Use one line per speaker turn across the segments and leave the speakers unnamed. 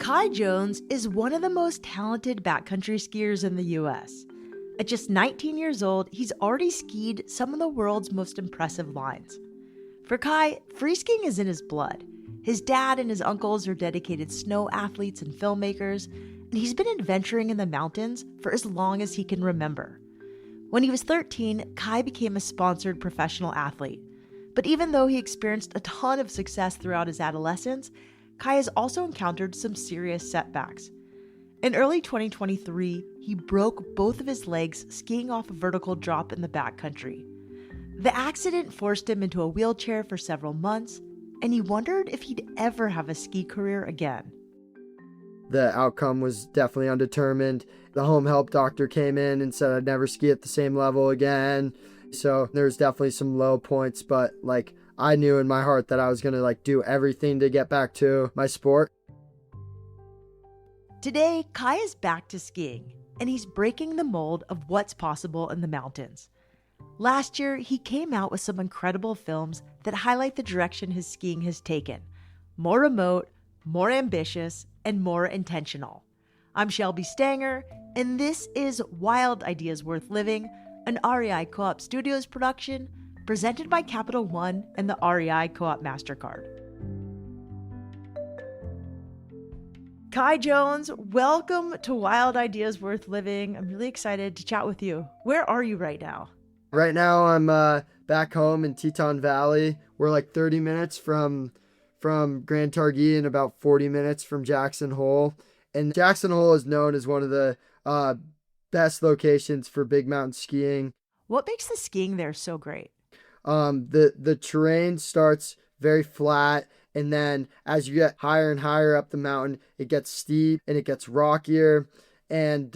Kai Jones is one of the most talented backcountry skiers in the US. At just 19 years old, he's already skied some of the world's most impressive lines. For Kai, free skiing is in his blood. His dad and his uncles are dedicated snow athletes and filmmakers, and he's been adventuring in the mountains for as long as he can remember. When he was 13, Kai became a sponsored professional athlete. But even though he experienced a ton of success throughout his adolescence, Kai has also encountered some serious setbacks. In early 2023, he broke both of his legs skiing off a vertical drop in the backcountry. The accident forced him into a wheelchair for several months, and he wondered if he'd ever have a ski career again.
The outcome was definitely undetermined. The home health doctor came in and said I'd never ski at the same level again. So there's definitely some low points, but I knew in my heart that I was going to do everything to get back to my sport.
Today, Kai is back to skiing, and he's breaking the mold of what's possible in the mountains. Last year, he came out with some incredible films that highlight the direction his skiing has taken. More remote, more ambitious, and more intentional. I'm Shelby Stanger, and this is Wild Ideas Worth Living, an REI Co-op Studios production presented by Capital One and the REI Co-op MasterCard. Kai Jones, welcome to Wild Ideas Worth Living. I'm really excited to chat with you. Where are you right now?
Right now I'm back home in Teton Valley. We're 30 minutes from Grand Teton and about 40 minutes from Jackson Hole. And Jackson Hole is known as one of the best locations for big mountain skiing.
What makes the skiing there so great?
The terrain starts very flat, and then as you get higher and higher up the mountain, it gets steep and it gets rockier, and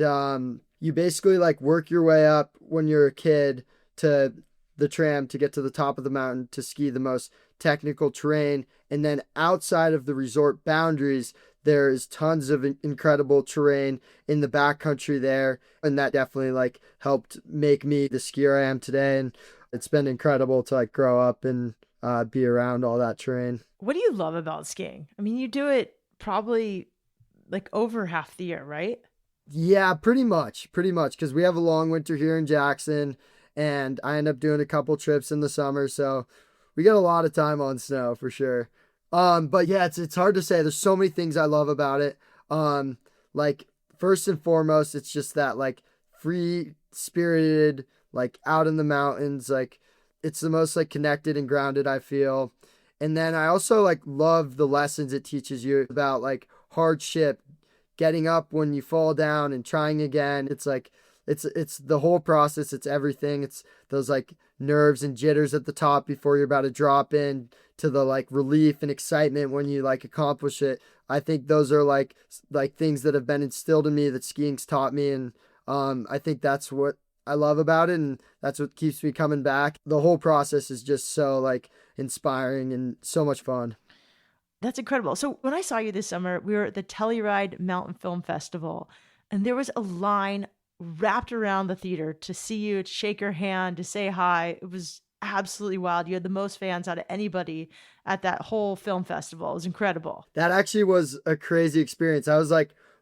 you basically work your way up when you're a kid to the tram to get to the top of the mountain to ski the most technical terrain. And then outside of the resort boundaries, there is tons of incredible terrain in the backcountry there, and that definitely helped make me the skier I am today. And it's been incredible to grow up and be around all that terrain.
What do you love about skiing? I mean, you do it probably over half the year, right?
Yeah, pretty much, because we have a long winter here in Jackson, and I end up doing a couple trips in the summer, so we get a lot of time on snow for sure. But yeah, it's hard to say. There's so many things I love about it. First and foremost, it's just that free spirited, out in the mountains, it's the most connected and grounded I feel. And then I also love the lessons it teaches you about hardship, getting up when you fall down and trying again. It's it's the whole process. It's everything. It's those nerves and jitters at the top before you're about to drop in, to the relief and excitement when you accomplish it. I think those are things that have been instilled in me that skiing's taught me, and I think that's what I love about it, and that's what keeps me coming back. The whole process is just so inspiring and so much fun.
That's incredible. So when I saw you this summer, we were at the Telluride Mountain Film Festival, and there was a line wrapped around the theater to see you, to shake your hand, to say hi. It was absolutely wild. You had the most fans out of anybody at that whole film festival. It was incredible.
That actually was a crazy experience. I was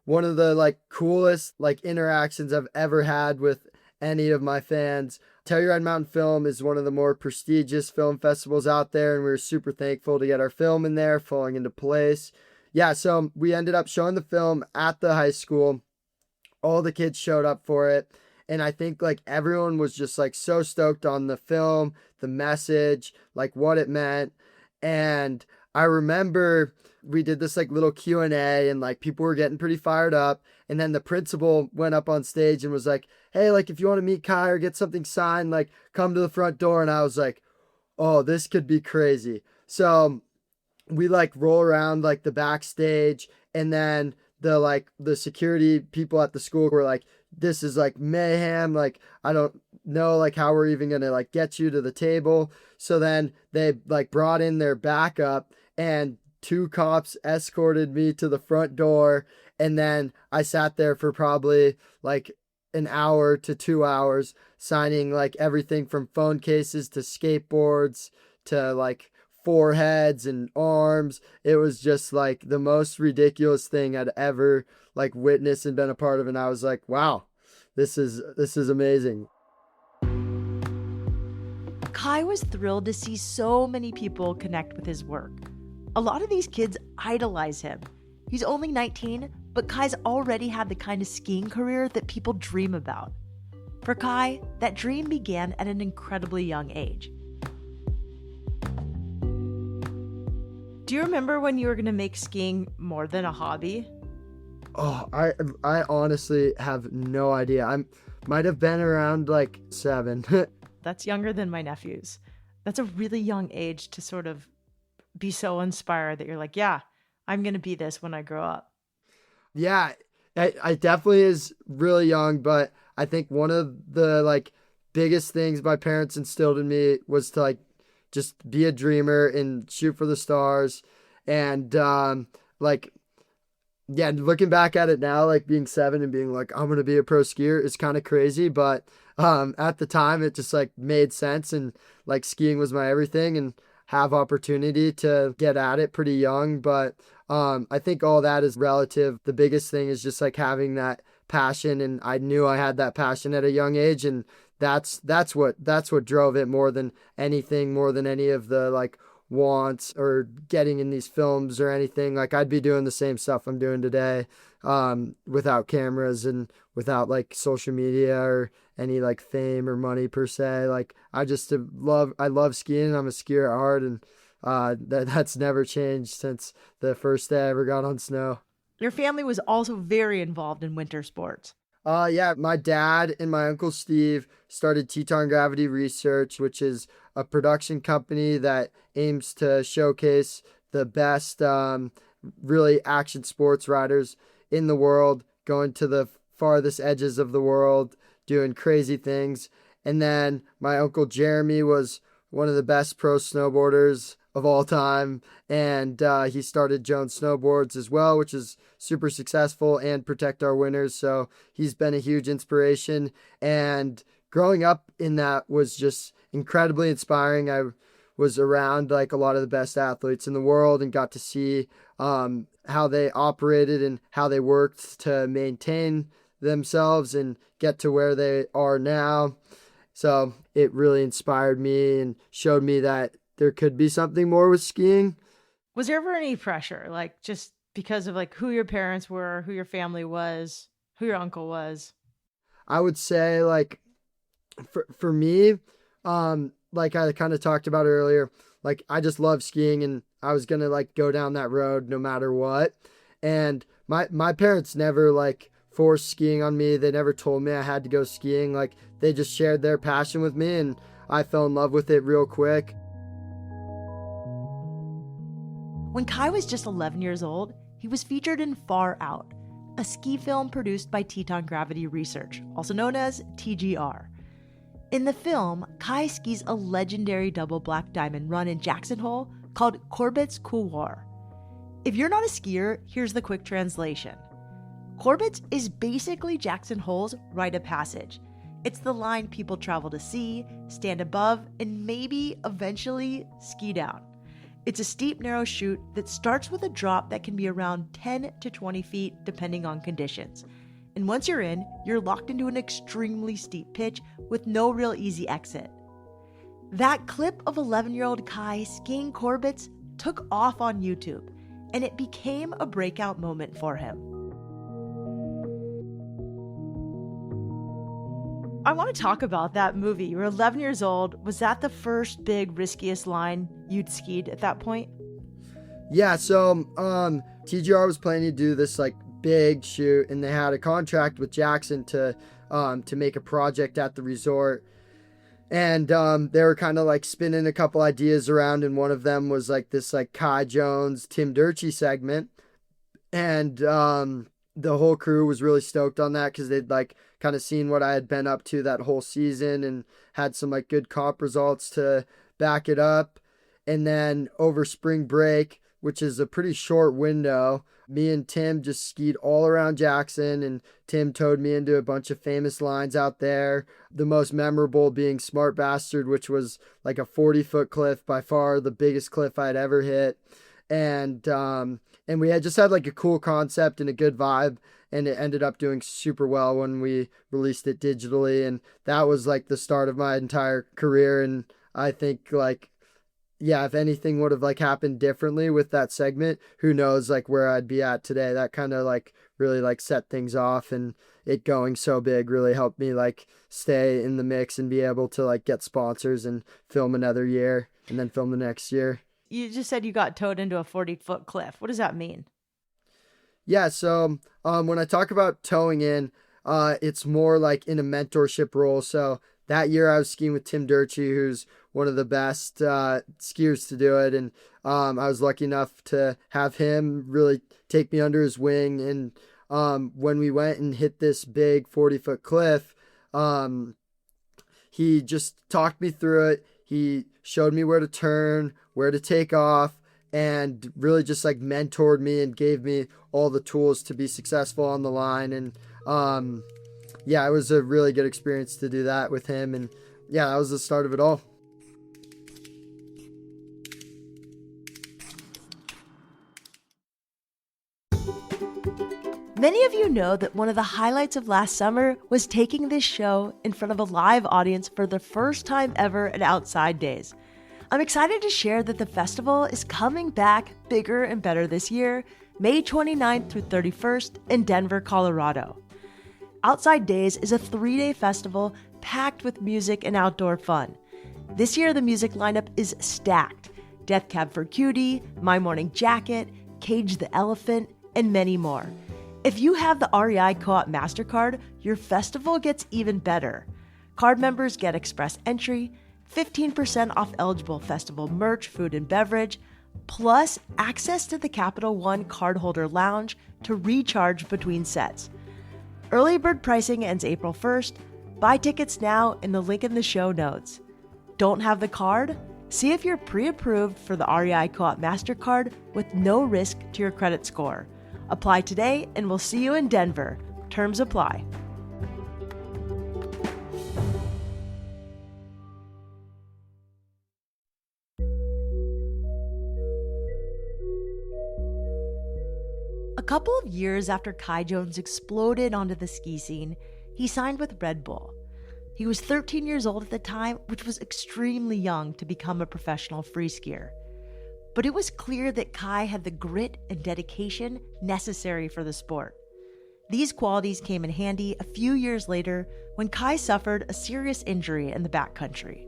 one of the coolest interactions I've ever had with any of my fans. Telluride Mountain Film is one of the more prestigious film festivals out there, and we were super thankful to get our film in there, falling into place. Yeah, so we ended up showing the film at the high school. All the kids showed up for it, and I think everyone was just so stoked on the film, the message, what it meant. And I remember we did this little Q&A, and people were getting pretty fired up. And then the principal went up on stage and was hey, if you want to meet Kai or get something signed, come to the front door. And I was oh, this could be crazy. So we roll around the backstage, and then the security people at the school were this is mayhem. I don't know how we're even gonna get you to the table. So then they brought in their backup, and 2 cops escorted me to the front door, and then I sat there for probably an hour to 2 hours signing everything from phone cases to skateboards to foreheads and arms. It was just like the most ridiculous thing I'd ever like witnessed and been a part of. And I was like, wow, this is amazing.
Kai was thrilled to see so many people connect with his work. A lot of these kids idolize him. He's only 19, but Kai's already had the kind of skiing career that people dream about. For Kai, that dream began at an incredibly young age. Do you remember when you were going to make skiing more than a hobby?
Oh, I honestly have no idea. I might have been around like 7.
That's younger than my nephews. That's a really young age to sort of be so inspired that you're like, yeah, I'm going to be this when I grow up.
Yeah, I definitely is really young, but I think one of the like biggest things my parents instilled in me was to like just be a dreamer and shoot for the stars. And like, yeah, looking back at it now, like being 7 and being like, I'm going to be a pro skier is kind of crazy. But at the time, it just like made sense. And like skiing was my everything and have opportunity to get at it pretty young. But I think all that is relative. The biggest thing is just like having that passion. And I knew I had that passion at a young age. And that's what drove it more than anything, more than any of the like wants or getting in these films or anything. Like I'd be doing the same stuff I'm doing today without cameras and without like social media or any like fame or money per se. Like I love skiing. I'm a skier at heart, and that's never changed since the first day I ever got on snow.
Your family was also very involved in winter sports.
Yeah, my dad and my uncle Steve started Teton Gravity Research, which is a production company that aims to showcase the best really action sports riders in the world, going to the farthest edges of the world, doing crazy things. And then my uncle Jeremy was one of the best pro snowboarders of all time, and he started Jones Snowboards as well, which is super successful, and Protect Our Winners. So he's been a huge inspiration, and growing up in that was just incredibly inspiring. I was around like a lot of the best athletes in the world and got to see how they operated and how they worked to maintain themselves and get to where they are now. So it really inspired me and showed me that there could be something more with skiing.
Was there ever any pressure, like just because of like who your parents were, who your family was, who your uncle was?
I would say like for me, like I kind of talked about earlier, like I just love skiing and I was gonna like go down that road no matter what. And my parents never like forced skiing on me. They never told me I had to go skiing. Like they just shared their passion with me, and I fell in love with it real quick.
When Kai was just 11 years old, he was featured in Far Out, a ski film produced by Teton Gravity Research, also known as TGR. In the film, Kai skis a legendary double black diamond run in Jackson Hole called Corbett's Couloir. If you're not a skier, here's the quick translation. Corbett's is basically Jackson Hole's rite of passage. It's the line people travel to see, stand above, and maybe eventually ski down. It's a steep, narrow chute that starts with a drop that can be around 10 to 20 feet depending on conditions. And once you're in, you're locked into an extremely steep pitch with no real easy exit. That clip of 11-year-old Kai skiing Corbett's took off on YouTube, and it became a breakout moment for him. I want to talk about that movie. You were 11 years old. Was that the first big, riskiest line you'd skied at that point?
Yeah, so TGR was planning to do this like big shoot, and they had a contract with Jackson to make a project at the resort. And they were kind of like spinning a couple ideas around, and one of them was like this like Kai Jones, Tim Durkee segment. And the whole crew was really stoked on that because they'd like kind of seen what I had been up to that whole season and had some like good comp results to back it up. And then over spring break, which is a pretty short window. Me and Tim just skied all around Jackson, and Tim towed me into a bunch of famous lines out there. The most memorable being Smart Bastard, which was like a 40-foot cliff, by far the biggest cliff I'd ever hit. And we had just had like a cool concept and a good vibe, and it ended up doing super well when we released it digitally. And that was like the start of my entire career. And I think like, yeah, if anything would have like happened differently with that segment, who knows like where I'd be at today. That kind of like really like set things off, and it going so big really helped me like stay in the mix and be able to like get sponsors and film another year and then film the next year.
You just said you got towed into a 40-foot cliff. What does that mean?
Yeah, so when I talk about towing in, it's more like in a mentorship role. So that year I was skiing with Tim Durchie, who's one of the best skiers to do it. And I was lucky enough to have him really take me under his wing. And when we went and hit this big 40-foot cliff, he just talked me through it. He showed me where to turn, where to take off, and really just like mentored me and gave me all the tools to be successful on the line. And yeah, it was a really good experience to do that with him. And yeah, that was the start of it all.
Many of you know that one of the highlights of last summer was taking this show in front of a live audience for the first time ever at Outside Days. I'm excited to share that the festival is coming back bigger and better this year, May 29th through 31st in Denver, Colorado. Outside Days is a 3-day festival packed with music and outdoor fun. This year, the music lineup is stacked. Death Cab for Cutie, My Morning Jacket, Cage the Elephant, and many more. If you have the REI Co-op MasterCard, your festival gets even better. Card members get express entry, 15% off eligible festival merch, food, and beverage, plus access to the Capital One cardholder lounge to recharge between sets. Early bird pricing ends April 1st. Buy tickets now in the link in the show notes. Don't have the card? See if you're pre-approved for the REI Co-op MasterCard with no risk to your credit score. Apply today, and we'll see you in Denver. Terms apply. A couple of years after Kai Jones exploded onto the ski scene, he signed with Red Bull. He was 13 years old at the time, which was extremely young to become a professional free skier. But it was clear that Kai had the grit and dedication necessary for the sport. These qualities came in handy a few years later when Kai suffered a serious injury in the backcountry.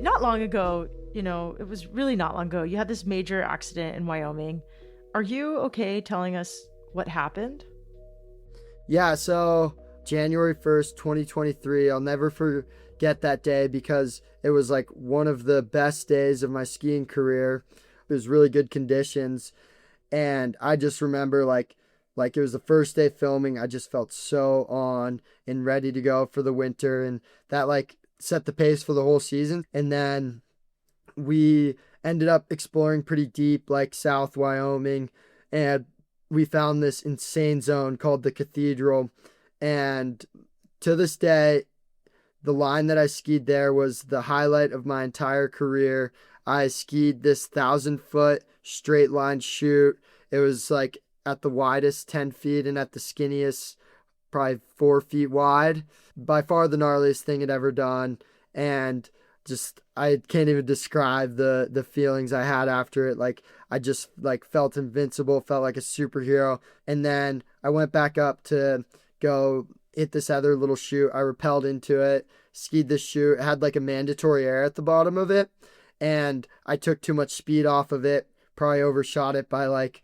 Not long ago, it was really not long ago, you had this major accident in Wyoming. Are you okay telling us what happened?
Yeah, so January 1st, 2023, I'll never forget that day because it was like one of the best days of my skiing career. It was really good conditions, and I just remember like it was the first day filming. I just felt so on and ready to go for the winter, and that like set the pace for the whole season. And then we ended up exploring pretty deep, like South Wyoming, and we found this insane zone called the Cathedral. And to this day, the line that I skied there was the highlight of my entire career. I skied this 1,000-foot straight line chute. It was like at the widest 10 feet and at the skinniest probably 4 feet wide. By far the gnarliest thing I'd ever done. And just, I can't even describe the feelings I had after it. Like, I just like felt invincible, felt like a superhero. And then I went back up to go hit this other little chute. I rappelled into it, skied this chute. It had like a mandatory air at the bottom of it. And I took too much speed off of it, probably overshot it by like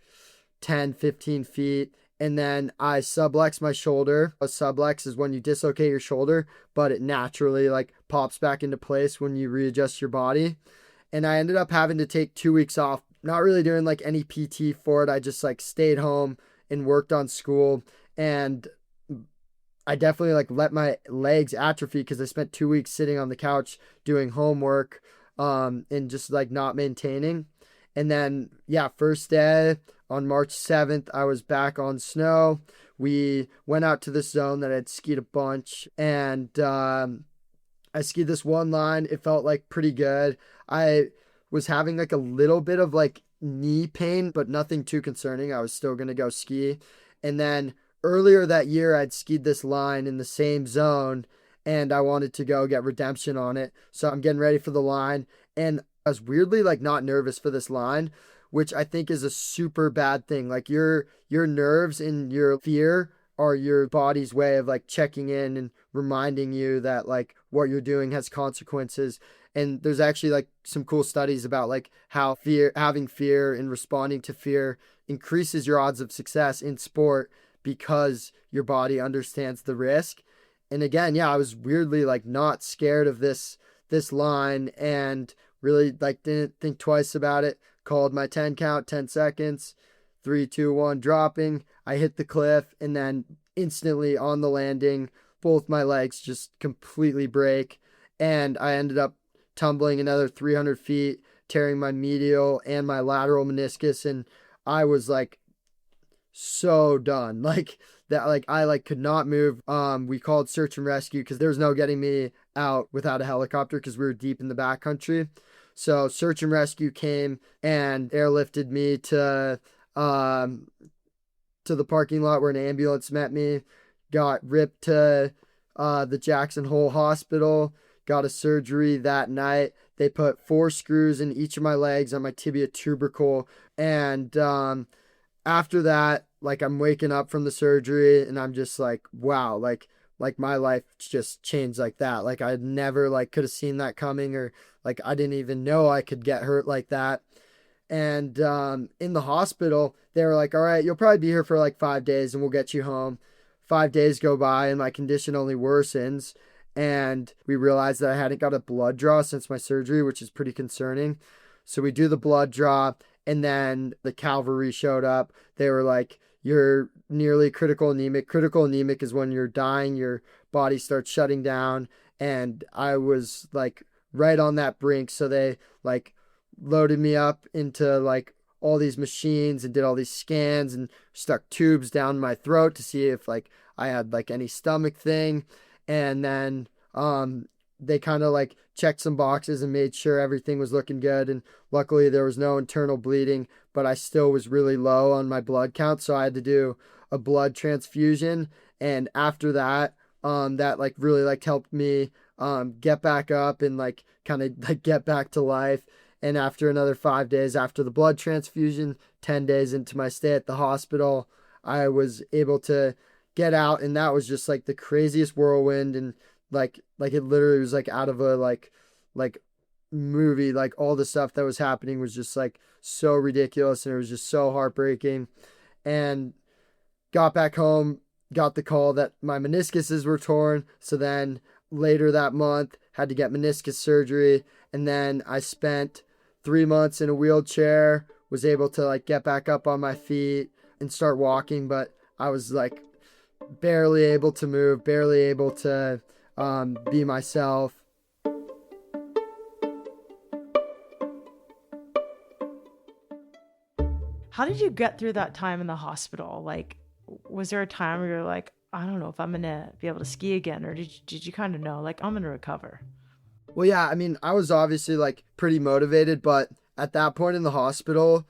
10, 15 feet. And then I sublexed my shoulder. A sublex is when you dislocate your shoulder, but it naturally like pops back into place when you readjust your body. And I ended up having to take 2 weeks off, not really doing like any PT for it. I just like stayed home and worked on school. And I definitely like let my legs atrophy because I spent 2 weeks sitting on the couch doing homework, and just like not maintaining. And then, yeah, first day on March 7th, I was back on snow. We went out to this zone that I'd skied a bunch, and I skied this one line. It felt like pretty good. I was having like a little bit of like knee pain, but nothing too concerning. I was still going to go ski. And then earlier that year, I'd skied this line in the same zone, and I wanted to go get redemption on it. So I'm getting ready for the line. And I was weirdly like not nervous for this line, which I think is a super bad thing. Like your nerves and your fear are your body's way of like checking in and reminding you that like what you're doing has consequences. And there's actually like some cool studies about like how having fear and responding to fear increases your odds of success in sport because your body understands the risk. And again, yeah, I was weirdly like not scared of this line, and really like didn't think twice about it. Called my 10 count, 10 seconds, 3, 2, 1, dropping. I hit the cliff, and then instantly on the landing, both my legs just completely break. And I ended up tumbling another 300 feet, tearing my medial and my lateral meniscus. And I was like so done. Like that, like I like could not move. We called search and rescue because there was no getting me out without a helicopter because we were deep in the backcountry. So search and rescue came and airlifted me to the parking lot where an ambulance met me. Got ripped to the Jackson Hole Hospital. Got a surgery that night. They put 4 screws in each of my legs on my tibia tubercle. And after that, like I'm waking up from the surgery and I'm just like, wow, like my life just changed like that. Like I never like could have seen that coming, or like I didn't even know I could get hurt like that. And in the hospital, they were like, all right, you'll probably be here for like 5 days and we'll get you home. 5 days go by and my condition only worsens. And we realized that I hadn't got a blood draw since my surgery, which is pretty concerning. So we do the blood draw, and then the cavalry showed up. They were like, you're nearly critical anemic. Critical anemic is when you're dying, your body starts shutting down. And I was like right on that brink. So they like loaded me up into like all these machines and did all these scans and stuck tubes down my throat to see if like I had like any stomach thing. And then they kind of like checked some boxes and made sure everything was looking good. And luckily there was no internal bleeding, but I still was really low on my blood count. So I had to do a blood transfusion. And after that, that like really like helped me get back up and like kind of like get back to life. And after another 5 days after the blood transfusion, 10 days into my stay at the hospital, I was able to get out. And that was just like the craziest whirlwind. And like it literally was like out of a like movie. Like all the stuff that was happening was just like so ridiculous, and it was just so heartbreaking. And got back home, got the call that my meniscuses were torn. So then later that month had to get meniscus surgery. And then I spent 3 months in a wheelchair, was able to like get back up on my feet and start walking, but I was like barely able to move, barely able to be myself.
How did you get through that time in the hospital? Like, was there a time where you're like, I don't know if I'm gonna be able to ski again, or did you kind of know like I'm gonna recover?
Well, yeah, I mean, I was obviously like pretty motivated, but at that point in the hospital,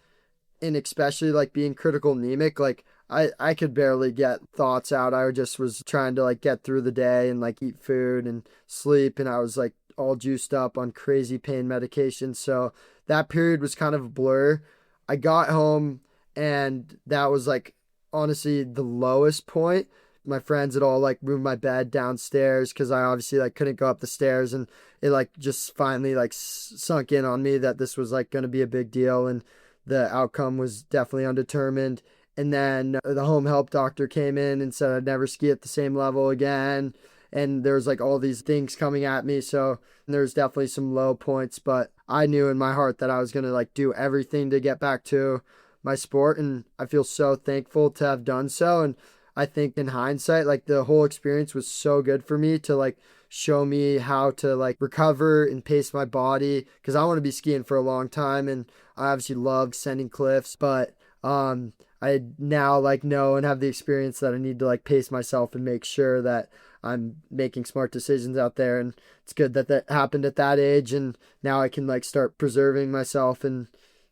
and especially like being critical anemic, like I could barely get thoughts out. I just was trying to like get through the day and like eat food and sleep, and I was like all juiced up on crazy pain medication. So that period was kind of a blur. I got home, and that was like honestly the lowest point. My friends had all like moved my bed downstairs because I obviously like couldn't go up the stairs, and it like just finally like sunk in on me that this was like going to be a big deal, and the outcome was definitely undetermined. And then the home health doctor came in and said I'd never ski at the same level again. And there was like all these things coming at me. So there's definitely some low points, but I knew in my heart that I was going to like do everything to get back to my sport. And I feel so thankful to have done so. And I think in hindsight, like the whole experience was so good for me to like show me how to like recover and pace my body because I want to be skiing for a long time and I obviously love ascending cliffs, but I now like know and have the experience that I need to like pace myself and make sure that I'm making smart decisions out there. And it's good that that happened at that age. And now I can like start preserving myself and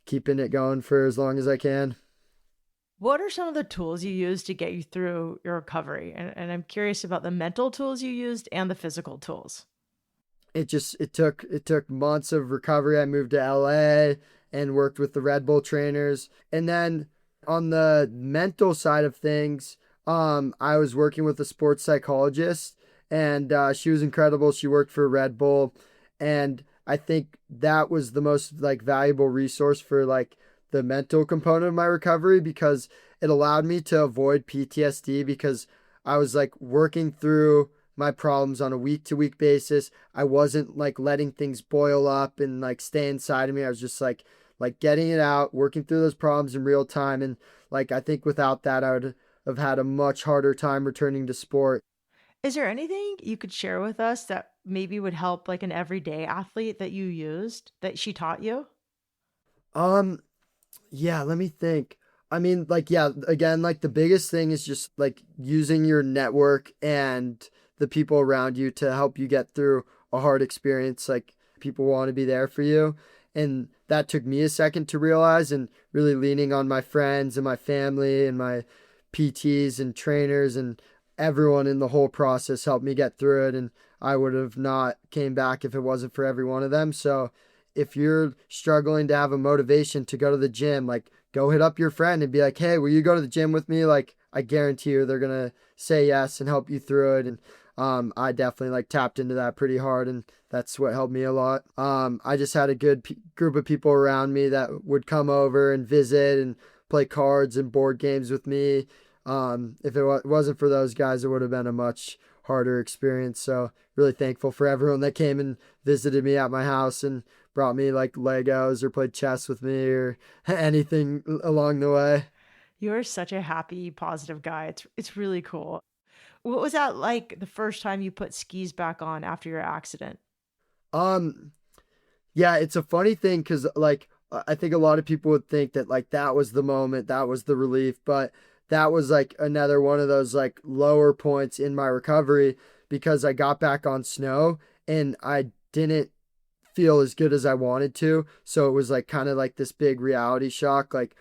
keeping it going for as long as I can.
What are some of the tools you use to get you through your recovery? And I'm curious about the mental tools you used and the physical tools.
It took months of recovery. I moved to LA and worked with the Red Bull trainers. And then on the mental side of things, I was working with a sports psychologist and she was incredible. She worked for Red Bull and I think that was the most like valuable resource for like the mental component of my recovery because it allowed me to avoid PTSD because I was like working through my problems on a week to week basis. I wasn't like letting things boil up and like stay inside of me. I was just like getting it out, working through those problems in real time. And like I think without that I would have had a much harder time returning to sport.
Is there anything you could share with us that maybe would help like an everyday athlete that you used that she taught you?
Um yeah, let me think. I mean, like, yeah, again, like the biggest thing is just like using your network and the people around you to help you get through a hard experience. Like, people want to be there for you. And that took me a second to realize, and really leaning on my friends and my family and my PTs and trainers and everyone in the whole process helped me get through it. And I would have not came back if it wasn't for every one of them. So, if you're struggling to have a motivation to go to the gym, like go hit up your friend and be like, hey, will you go to the gym with me? Like, I guarantee you they're going to say yes and help you through it. And I definitely like tapped into that pretty hard. And that's what helped me a lot. I just had a good group of people around me that would come over and visit and play cards and board games with me. If it wasn't for those guys, it would have been a much harder experience. So really thankful for everyone that came and visited me at my house and brought me like Legos or played chess with me or anything along the way.
You're such a happy, positive guy. It's really cool. What was that like the first time you put skis back on after your accident?
Um, yeah, it's a funny thing because like I think a lot of people would think that like that was the moment, that was the relief, but that was like another one of those like lower points in my recovery because I got back on snow and I didn't feel as good as I wanted to. So it was like kind of like this big reality shock like,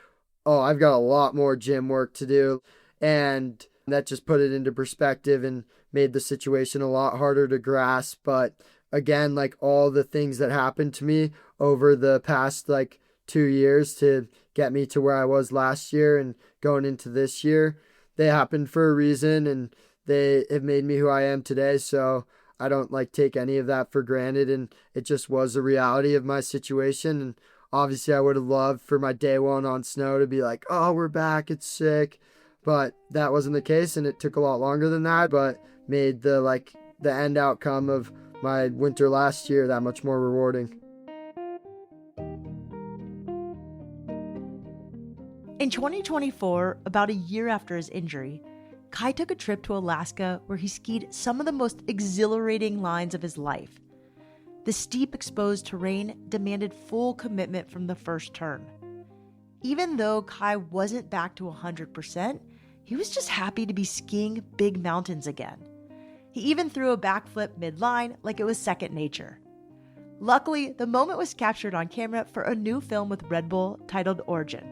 oh, I've got a lot more gym work to do. And that just put it into perspective and made the situation a lot harder to grasp. But again, like all the things that happened to me over the past like 2 years to get me to where I was last year and going into this year, they happened for a reason and they have made me who I am today. So I don't like take any of that for granted. And it just was a reality of my situation. And obviously, I would have loved for my day one on snow to be like, oh, we're back. It's sick. But that wasn't the case. And it took a lot longer than that, but made the end outcome of my winter last year that much more rewarding.
In 2024, about a year after his injury, Kai took a trip to Alaska where he skied some of the most exhilarating lines of his life. The steep, exposed terrain demanded full commitment from the first turn. Even though Kai wasn't back to 100%, he was just happy to be skiing big mountains again. He even threw a backflip mid-line like it was second nature. Luckily, the moment was captured on camera for a new film with Red Bull titled Origin.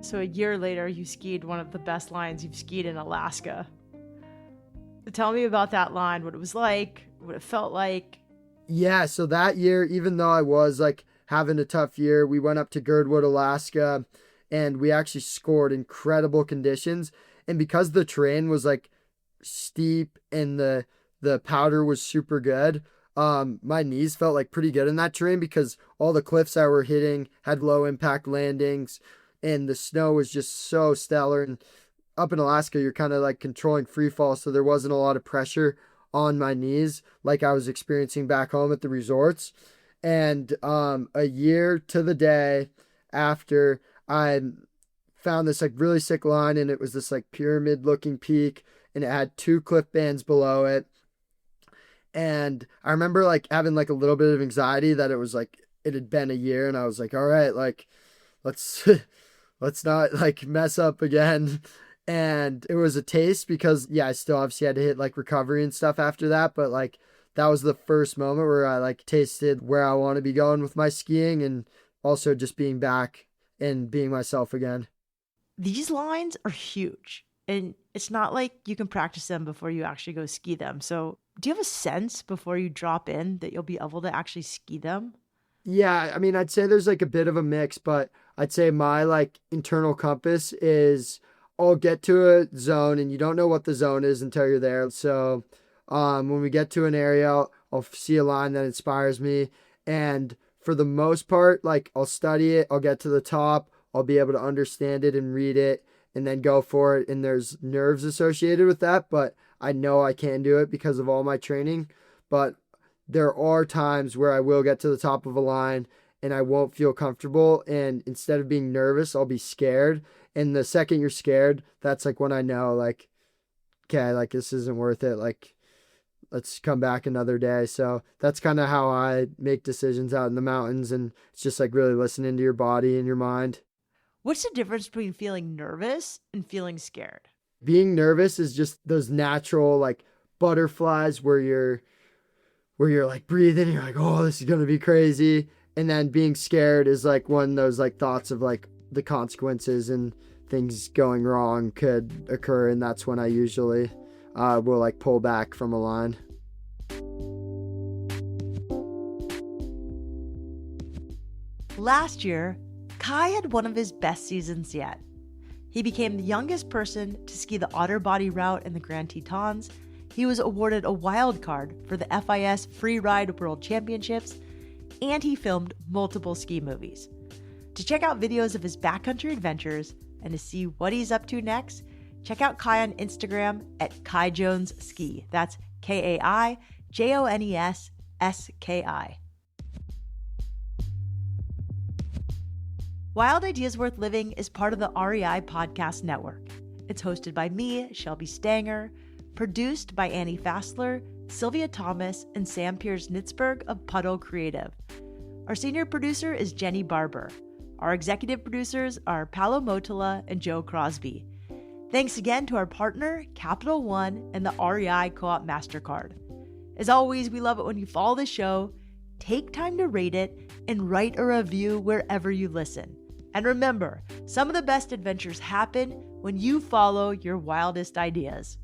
So a year later, you skied one of the best lines you've skied in Alaska. Tell me about that line, what it was like, what it felt like.
Yeah, so that year, even though I was like having a tough year, we went up to Girdwood, Alaska, and we actually scored incredible conditions. And because the terrain was like steep and the powder was super good, my knees felt like pretty good in that terrain because all the cliffs I were hitting had low impact landings and the snow was just so stellar. And up in Alaska, you're kind of like controlling free fall, so there wasn't a lot of pressure on my knees like I was experiencing back home at the resorts. And a year to the day after I found this like really sick line, and it was this like pyramid looking peak, and it had 2 cliff bands below it. And I remember like having like a little bit of anxiety that it was like it had been a year, and I was like, all right, like let's let's not like mess up again. And it was a taste because yeah, I still obviously had to hit like recovery and stuff after that, but like that was the first moment where I like tasted where I want to be going with my skiing, and also just being back and being myself again.
These lines are huge, and it's not like you can practice them before you actually go ski them. So do you have a sense before you drop in that you'll be able to actually ski them?
Yeah, I mean, I'd say there's like a bit of a mix, but I'd say my like internal compass is I'll get to a zone and you don't know what the zone is until you're there. So when we get to an area, I'll see a line that inspires me. And for the most part, like I'll study it, I'll get to the top, I'll be able to understand it and read it and then go for it. And there's nerves associated with that, but I know I can do it because of all my training. But there are times where I will get to the top of a line and I won't feel comfortable. And instead of being nervous, I'll be scared. And the second you're scared, that's like when I know, like, okay, like this isn't worth it. Like, let's come back another day. So that's kind of how I make decisions out in the mountains. And it's just like really listening to your body and your mind.
What's the difference between feeling nervous and feeling scared?
Being nervous is just those natural like butterflies where you're like breathing, you're like, oh, this is gonna be crazy. And then being scared is like one of those like thoughts of like the consequences and things going wrong could occur, and that's when I usually will like pull back from a line.
Last year, Kai had one of his best seasons yet. He became the youngest person to ski the Otter Body route in the Grand Tetons. He was awarded a wild card for the FIS Free Ride World Championships, and he filmed multiple ski movies. To check out videos of his backcountry adventures and to see what he's up to next, check out Kai on Instagram at Kai Jones Ski. That's KaiJonesSki. Wild Ideas Worth Living is part of the REI Podcast Network. It's hosted by me, Shelby Stanger, produced by Annie Fassler, Sylvia Thomas, and Sam Piers-Nitzberg of Puddle Creative. Our senior producer is Jenny Barber. Our executive producers are Paolo Motola and Joe Crosby. Thanks again to our partner, Capital One, and the REI Co-op MasterCard. As always, we love it when you follow the show, take time to rate it, and write a review wherever you listen. And remember, some of the best adventures happen when you follow your wildest ideas.